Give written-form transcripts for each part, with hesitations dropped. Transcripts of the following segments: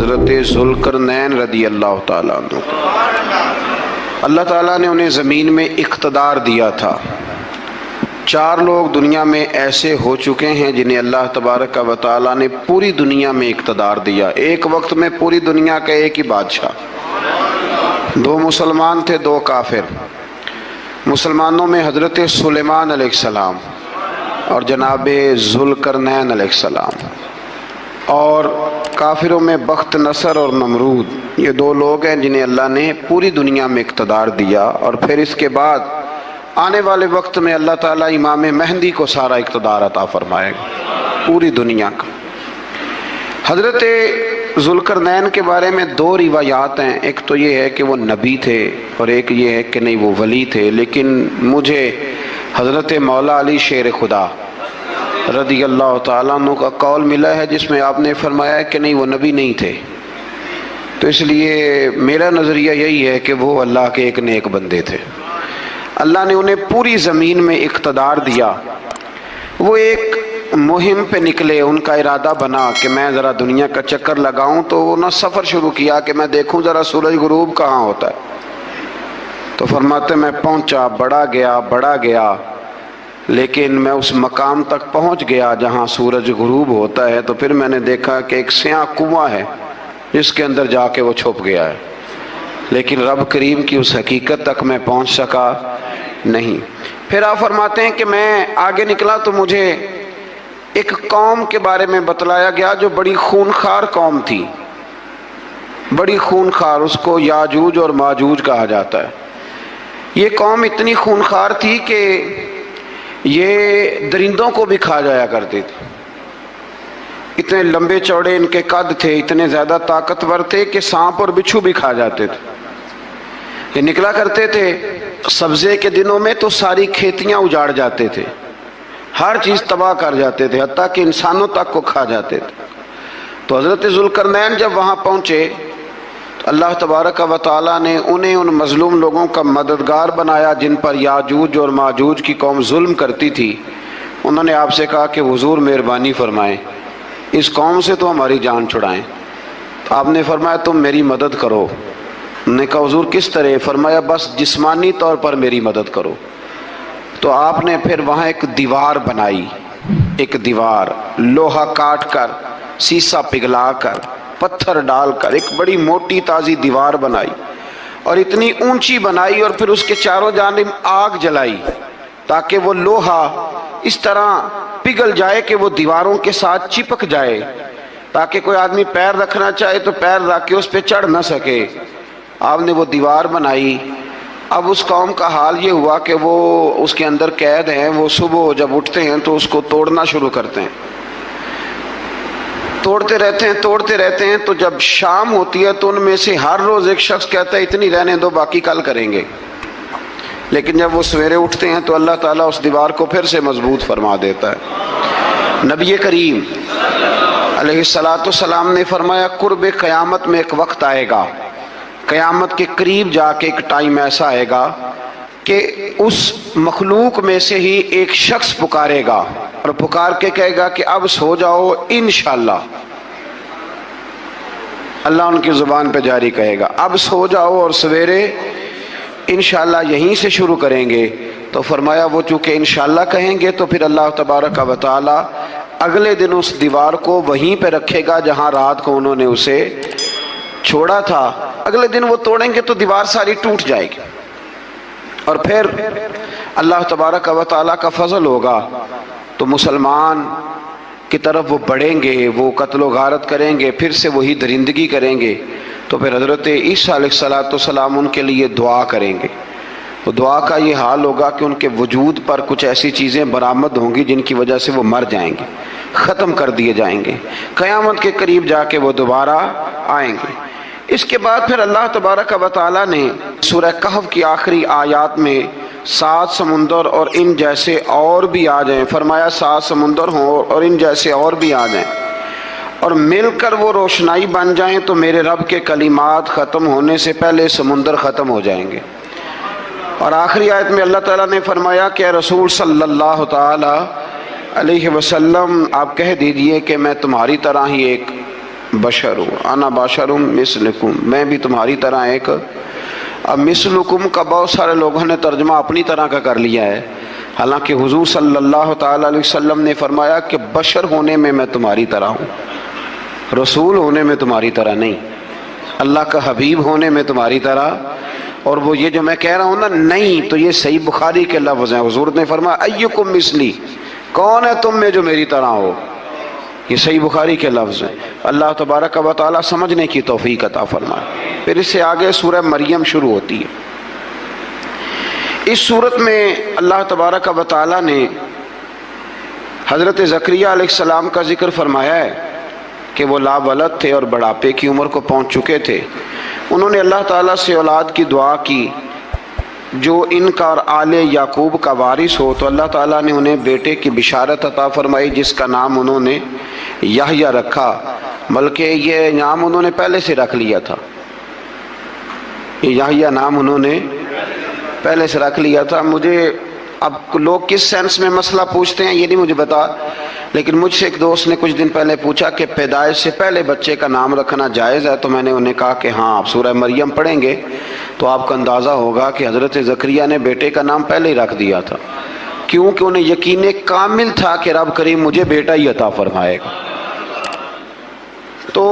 حضرت ذوالقرنین رضی اللہ تعالیٰ عنہ کو۔ اللہ تعالیٰ نے انہیں زمین میں اقتدار دیا تھا۔ 4 لوگ دنیا میں ایسے ہو چکے ہیں جنہیں اللہ تبارک و تعالیٰ نے پوری دنیا میں اقتدار دیا، ایک وقت میں پوری دنیا کا ایک ہی بادشاہ۔ 2 مسلمان تھے، 2 کافر۔ مسلمانوں میں حضرت سلیمان علیہ السلام اور جناب ذوالقرنین علیہ السلام، اور کافروں میں بخت نصر اور نمرود۔ یہ 2 لوگ ہیں جنہیں اللہ نے پوری دنیا میں اقتدار دیا، اور پھر اس کے بعد آنے والے وقت میں اللہ تعالیٰ امام مہدی کو سارا اقتدار عطا فرمائے گا پوری دنیا کا۔ حضرت ذوالقرنین کے بارے میں 2 روایات ہیں، ایک تو یہ ہے کہ وہ نبی تھے اور ایک یہ ہے کہ نہیں وہ ولی تھے، لیکن مجھے حضرت مولا علی شیر خدا رضی اللہ تعالیٰ عنہ کا قول ملا ہے جس میں آپ نے فرمایا ہے کہ نہیں وہ نبی نہیں تھے، تو اس لیے میرا نظریہ یہی ہے کہ وہ اللہ کے ایک نیک بندے تھے۔ اللہ نے انہیں پوری زمین میں اقتدار دیا۔ وہ ایک مہم پہ نکلے، ان کا ارادہ بنا کہ میں ذرا دنیا کا چکر لگاؤں، تو انہوں نے سفر شروع کیا کہ میں دیکھوں ذرا سورج غروب کہاں ہوتا ہے۔ تو فرماتے میں پہنچا، بڑا گیا، لیکن میں اس مقام تک پہنچ گیا جہاں سورج غروب ہوتا ہے، تو پھر میں نے دیکھا کہ ایک سیاہ کنواں ہے جس کے اندر جا کے وہ چھپ گیا ہے، لیکن رب کریم کی اس حقیقت تک میں پہنچ سکا نہیں۔ پھر آپ فرماتے ہیں کہ میں آگے نکلا تو مجھے ایک قوم کے بارے میں بتلایا گیا جو بڑی خونخوار قوم تھی، بڑی خونخوار، اس کو یاجوج اور ماجوج کہا جاتا ہے۔ یہ قوم اتنی خونخوار تھی کہ یہ درندوں کو بھی کھا جایا کرتے تھے، اتنے لمبے چوڑے ان کے قد تھے، اتنے زیادہ طاقتور تھے کہ سانپ اور بچھو بھی کھا جاتے تھے۔ یہ نکلا کرتے تھے سبزے کے دنوں میں تو ساری کھیتیاں اجاڑ جاتے تھے، ہر چیز تباہ کر جاتے تھے، حتیٰ کہ انسانوں تک کو کھا جاتے تھے۔ تو حضرت ذوالقرنین جب وہاں پہنچے تو اللہ تبارک و تعالیٰ نے انہیں ان مظلوم لوگوں کا مددگار بنایا جن پر یاجوج اور ماجوج کی قوم ظلم کرتی تھی۔ انہوں نے آپ سے کہا کہ حضور مہربانی فرمائیں، اس قوم سے تو ہماری جان چھڑائیں۔ تو آپ نے فرمایا تم میری مدد کرو۔ انہوں نے کہا حضور کس طرح؟ فرمایا بس جسمانی طور پر میری مدد کرو۔ تو آپ نے پھر وہاں ایک دیوار بنائی، ایک دیوار لوہا کاٹ کر، سیسا پگھلا کر، پتھر ڈال کر ایک بڑی موٹی تازی دیوار بنائی، اور اتنی اونچی بنائی، اور پھر اس کے چاروں جانب آگ جلائی تاکہ وہ لوہا اس طرح پگھل جائے کہ وہ دیواروں کے ساتھ چپک جائے، تاکہ کوئی آدمی پیر رکھنا چاہے تو پیر رکھ کے اس پہ چڑھ نہ سکے۔ آپ نے وہ دیوار بنائی۔ اب اس قوم کا حال یہ ہوا کہ وہ اس کے اندر قید ہیں، وہ صبح جب اٹھتے ہیں تو اس کو توڑنا شروع کرتے ہیں، توڑتے رہتے ہیں، تو جب شام ہوتی ہے تو ان میں سے ہر روز ایک شخص کہتا ہے اتنی رہنے دو، باقی کل کریں گے۔ لیکن جب وہ سویرے اٹھتے ہیں تو اللہ تعالیٰ اس دیوار کو پھر سے مضبوط فرما دیتا ہے۔ نبی کریم علیہ السلام نے فرمایا قرب قیامت میں ایک وقت آئے گا، قیامت کے قریب جا کے ایک ٹائم ایسا آئے گا کہ اس مخلوق میں سے ہی ایک شخص پکارے گا اور پکار کے کہے گا کہ اب سو جاؤ انشاءاللہ۔ اللہ ان کی زبان پہ جاری کہے گا اب سو جاؤ اور سویرے انشاءاللہ یہیں سے شروع کریں گے۔ تو فرمایا وہ چونکہ انشاءاللہ کہیں گے تو پھر اللہ تبارک و تعالی اگلے دن اس دیوار کو وہیں پہ رکھے گا جہاں رات کو انہوں نے اسے چھوڑا تھا۔ اگلے دن وہ توڑیں گے تو دیوار ساری ٹوٹ جائے گی، اور پھر اللہ تبارک و تعالیٰ کا فضل ہوگا تو مسلمان کی طرف وہ بڑھیں گے، وہ قتل و غارت کریں گے، پھر سے وہی درندگی کریں گے، تو پھر حضرت عیسیٰ علیہ السلام ان کے لیے دعا کریں گے۔ تو دعا کا یہ حال ہوگا کہ ان کے وجود پر کچھ ایسی چیزیں برآمد ہوں گی جن کی وجہ سے وہ مر جائیں گے، ختم کر دیے جائیں گے، قیامت کے قریب جا کے وہ دوبارہ آئیں گے۔ اس کے بعد پھر اللہ تبارک و تعالیٰ نے سورہ کہف کی آخری آیات میں 7 سمندر اور ان جیسے اور بھی آ جائیں، فرمایا 7 سمندر ہوں اور ان جیسے اور بھی آ جائیں اور مل کر وہ روشنائی بن جائیں تو میرے رب کے کلمات ختم ہونے سے پہلے سمندر ختم ہو جائیں گے۔ اور آخری آیت میں اللہ تعالیٰ نے فرمایا کہ اے رسول صلی اللہ تعالی علیہ وسلم آپ کہہ دیجئے کہ میں تمہاری طرح ہی ایک बशर हूँ, अना बशरुम मिसलकुम, मैं भी तुम्हारी तरह एक। अब मिसलकुम का बहुत सारे लोगों ने तर्जमा अपनी तरह का कर लिया है, हालांकि हुजूर सल्लल्लाहु ताला अलैहि वसल्लम ने फरमाया कि बशर होने में मैं तुम्हारी तरह हूँ, रसूल होने में तुम्हारी तरह नहीं, अल्लाह का हबीब होने में तुम्हारी तरह। और वो ये जो मैं कह रहा हूँ ना नहीं, तो ये सही बुखारी के लफ्ज़ हैं। हुजूर ने फरमाया अय्युकुम मिसली, कौन है तुम में जो मेरी तरह हो, ये सही बुखारी के लफ्ज़ हैं। अल्लाह तबारक व तआला समझने की तौफीक अता फरमाए। फिर इससे आगे सूरह मरियम शुरू होती है। इस सूरत में अल्लाह तबारक व तआला ने हज़रत ज़करिया अलैहिस्सलाम का जिक्र फरमाया है कि वो लावलद थे और बुढ़ापे की उम्र को पहुंच चुके थे। उन्होंने अल्लाह ताला से औलाद की दुआ की जो इनका और आले याकूब का वारिस हो, तो अल्लाह ताला ने उन्हें बेटे की बिशारत अता फरमाई जिसका नाम उन्होंने याहया रखा, बल्कि ये नाम उन्होंने पहले से रख लिया था, याहया नाम उन्होंने पहले से रख लिया था। मुझे अब लोग किस सेंस में मसला पूछते हैं ये नहीं मुझे बता, लेकिन मुझसे एक दोस्त ने कुछ दिन पहले पूछा कि पैदाइश से पहले बच्चे का नाम रखना जायज़ है, तो मैंने उन्हें कहा कि हाँ, आप सूरह मरियम पढ़ेंगे तो आपको अंदाज़ा होगा कि हज़रत ज़करिया ने बेटे का नाम पहले ही रख दिया था, क्योंकि उन्हें यकीन कामिल था कि रब करीम मुझे बेटा ही अता फरमाएगा। तो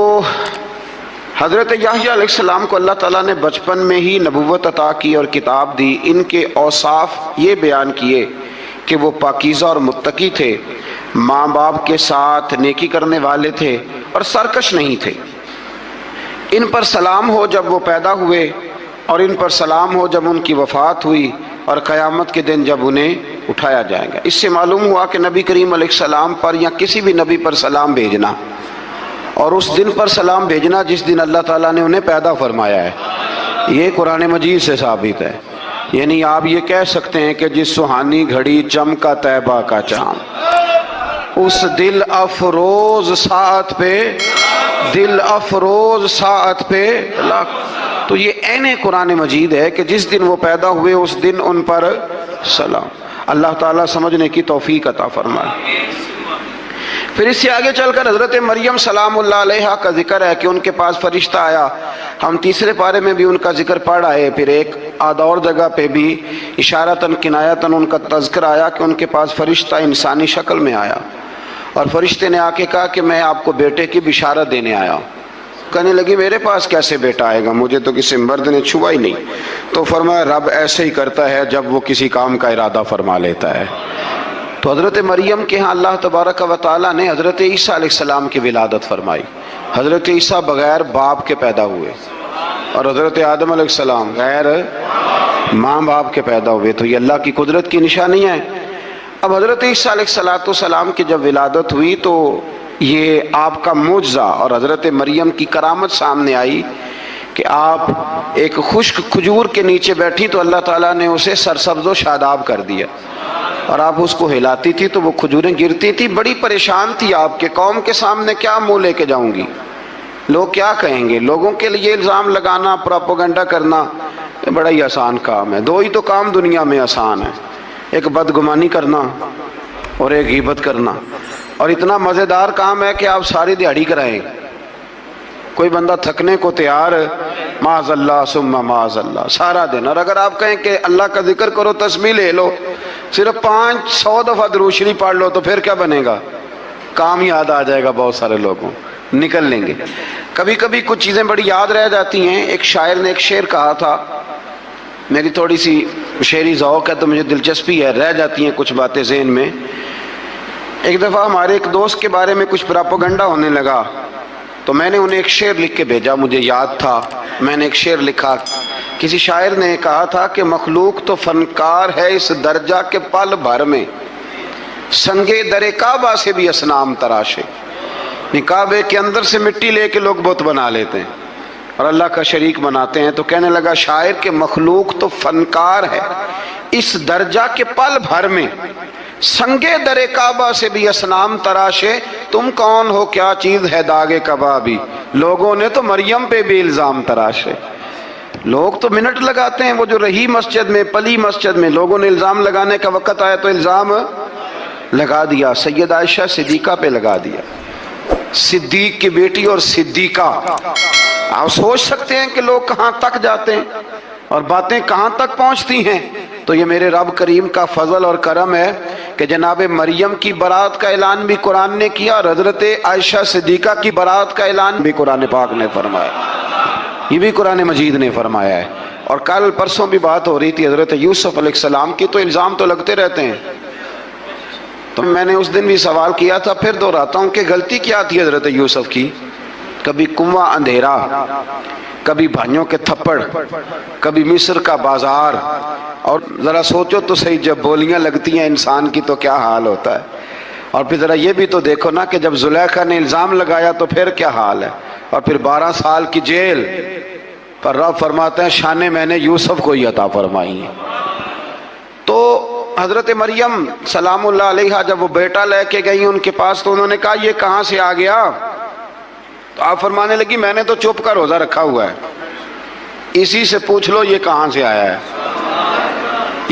हज़रत याहया अलैहिस्सलाम को अल्लाह ताला ने बचपन में ही नबुव्वत अता की और किताब दी। इनके औसाफ ये बयान किए कि वो पाकीज़ा और मुत्तकी थे, माँ बाप के साथ नेकी करने वाले थे और सरकश नहीं थे। इन पर सलाम हो जब वो पैदा हुए, और इन पर सलाम हो जब उनकी वफ़ात हुई, और क़यामत के दिन जब उन्हें उठाया जाएगा। इससे मालूम हुआ कि नबी करीम अलैहिस्सलाम पर या किसी भी नबी पर सलाम भेजना और उस दिन पर सलाम भेजना जिस दिन अल्लाह ताला ने उन्हें पैदा फरमाया है, ये कुरान मजीद से साबित है। यानी आप ये कह सकते हैं कि जिस सुहानी घड़ी चमका तैबा का चाँद, उस दिल अफरोज सात पे, दिल अफरोज सात पे तो ये ऐने कुरान मजीद है कि जिस दिन वो पैदा हुए उस दिन उन पर सलाम। अल्लाह ताला समझने की तौफीक अता फरमाए। फिर इससे आगे चलकर हज़रत मरियम सलामुल्लाह अलैहा का जिक्र है कि उनके पास फरिश्ता आया। हम तीसरे पारे में भी उनका जिक्र पढ़ आए, फिर एक आधा और जगह पे भी इशारतन किनायतन उनका तज़किरा आया कि उनके पास फरिश्ता इंसानी शक्ल में आया, और फरिश्ते ने आके कहा कि मैं आपको बेटे की बिशारत देने आया। कहने लगी मेरे पास कैसे बेटा आएगा, मुझे तो किसी मर्द ने छुआ ही नहीं। तो फरमाया रब ऐसे ही करता है जब वो किसी काम का इरादा फरमा लेता है। तो हज़रत मरियम के यहाँ अल्लाह तबारक व तआला ने हज़रत ईसा अलैहिस्सलाम की विलादत फरमाई। हज़रत ईसा बग़ैर बाप के पैदा हुए और हज़रत आदम अलैहिस्सलाम गैर माँ बाप के पैदा हुए। तो ये अल्लाह की कुदरत की निशानी है। अब हज़रत ईसा अलैहिस्सलाम की जब विलादत हुई तो ये आपका मुजज़ा और हज़रत मरियम की करामत सामने आई कि आप एक खुश्क खजूर के नीचे बैठी तो अल्लाह ताला ने उसे सरसब्ज़ व शादाब कर दिया, और आप उसको हिलाती थी तो वो खजूरें गिरती थी। बड़ी परेशान थी आपके कौम के सामने, क्या मुँह लेके जाऊंगी, लोग क्या कहेंगे। लोगों के लिए इल्ज़ाम लगाना, प्रोपेगेंडा करना ये बड़ा ही आसान काम है। दो ही तो काम दुनिया में आसान है, एक बदगुमानी करना और एक गीबत करना। और इतना मज़ेदार काम है कि आप सारी दिहाड़ी कराएं। कोई बंदा थकने को तैयार, माज़अल्लाह सुम्मा माज़अल्लाह सारा दिन। और अगर आप कहें कि अल्लाह का जिक्र करो, तस्बीह ले लो, सिर्फ 500 दफ़ा दुरूद शरीफ पढ़ लो, तो फिर क्या बनेगा, काम याद आ जाएगा। बहुत सारे लोगों निकल लेंगे। कभी कभी कुछ चीज़ें बड़ी याद रह जाती हैं। एक शायर ने एक शेर कहा था, मेरी थोड़ी सी शेरी ज़ौक़ है तो मुझे दिलचस्पी है, रह जाती हैं कुछ बातें ज़हन में। एक दफ़ा हमारे एक दोस्त के बारे में कुछ प्रोपेगेंडा होने लगा तो मैंने उन्हें एक शेर लिख के भेजा, मुझे याद था। मैंने एक शेर लिखा, किसी शायर ने कहा था कि मखलूक तो फनकार है इस दर्जा के पल भर में, संगे दरे काबा से भी असनाम तराशे। काबे के अंदर से मिट्टी लेके लोग बुत बना लेते हैं और अल्लाह का शरीक बनाते हैं। तो कहने लगा शायर के मखलूक तो फनकार है इस दर्जा के पल भर में, संगे दरे काबा से भी असनाम तराशे। तुम कौन हो, क्या चीज़ है दागे कबाबी, लोगों ने तो मरियम पे भी इल्ज़ाम तराशे। लोग तो मिनट लगाते हैं, वो जो रही मस्जिद में, पली मस्जिद में, लोगों ने इल्ज़ाम लगाने का वक़्त आया तो इल्ज़ाम लगा दिया, सैयद आयशा सिद्दीक़ा पे लगा दिया। सिद्दीक की बेटी और सिद्दीका। आप सोच सकते हैं कि लोग कहां तक जाते हैं और बातें कहां तक पहुंचती हैं। तो ये मेरे रब करीम का फजल और करम है कि जनाब मरियम की बारात का ऐलान भी कुरान ने किया और हजरत आयशा सिद्दीका की बारात का ऐलान भी कुरान पाक ने फरमाया। ये भी कुरान मजीद ने फरमाया है। और कल परसों भी बात हो रही थी हजरत यूसुफ अलैहिस्सलाम की, तो इल्ज़ाम तो लगते रहते हैं। तो मैंने उस दिन भी सवाल किया था, फिर दोहराता हूँ कि गलती क्या थी हजरत यूसुफ की। कभी कुआं अंधेरा, कभी भाइयों के थप्पड़, कभी मिस्र का बाजार। और ज़रा सोचो तो सही, जब बोलियां लगती हैं इंसान की तो क्या हाल होता है। और फिर ज़रा ये भी तो देखो ना कि जब जुलेखा ने इल्ज़ाम लगाया तो फिर क्या हाल है। और फिर 12 साल की जेल पर रब फरमाते हैं शाने मैंने यूसुफ को ही अता फरमाई है। तो हजरत मरियम सलामुल्लाह अलैहा जब वो बेटा लेके गई उनके पास, तो उन्होंने कहा ये कहाँ से आ गया। तो आप फरमाने लगी मैंने तो चुप कर रोजा रखा हुआ है, इसी से पूछ लो ये कहाँ से आया है,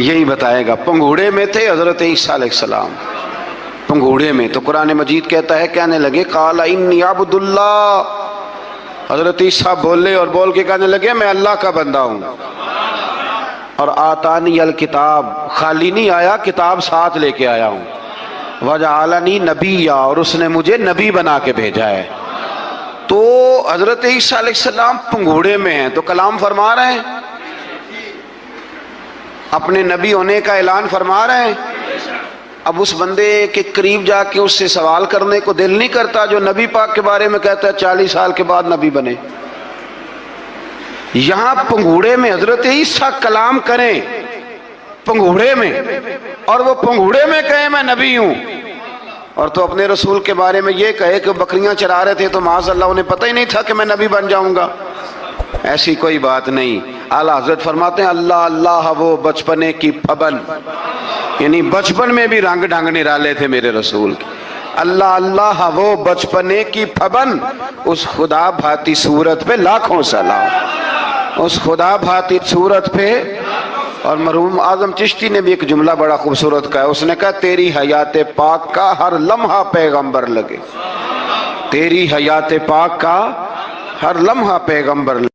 यही बताएगा। पंघूड़े में थे हजरत ईसा अलैहिस्सलाम, पंघूड़े में। तो कुरान मजीद कहता है, कहने लगे काला इन्नी अब्दुल्लाह। हजरत ईसा बोले और बोल के कहने लगे मैं अल्लाह का बंदा हूँ। और आतानी अल किताब, खाली नहीं आया, किताब साथ लेके आया हूँ। वजअलनी नबिय्या, और उसने मुझे नबी बना के भेजा है। तो हजरत ईसा अलैहिस्सलाम पंघूड़े में हैं, तो कलाम फरमा रहे हैं, अपने नबी होने का ऐलान फरमा रहे हैं। अब उस बंदे के करीब जाके उससे सवाल करने को दिल नहीं करता जो नबी पाक के बारे में कहता है 40 साल के बाद नबी बने। यहां पंघूड़े में हजरत ईसा कलाम करें, पंघूड़े में, और वो पंघूड़े में कहे मैं नबी हूं। और तो अपने रसूल के बारे में ये कहे कि बकरियां चरा रहे थे तो माज़अल्लाह उन्हें पता ही नहीं था कि मैं नबी बन जाऊंगा। ऐसी कोई बात नहीं। आला हजरत फरमाते हैं अल्लाह अल्लाह वो बचपने की फबन, यानी बचपन में भी रंग ढंग निराले थे मेरे रसूल के। अल्लाह अल्लाह वो बचपने की फबन, उस खुदा भाती सूरत पे लाखों सलाम, उस खुदा भाती सूरत पे। और मरहूम आजम चिश्ती ने भी एक जुमला बड़ा खूबसूरत कहा, उसने कहा तेरी हयात पाक का हर लम्हा पैगंबर लगे, तेरी हयात पाक का हर लम्हा पैगंबर लगे।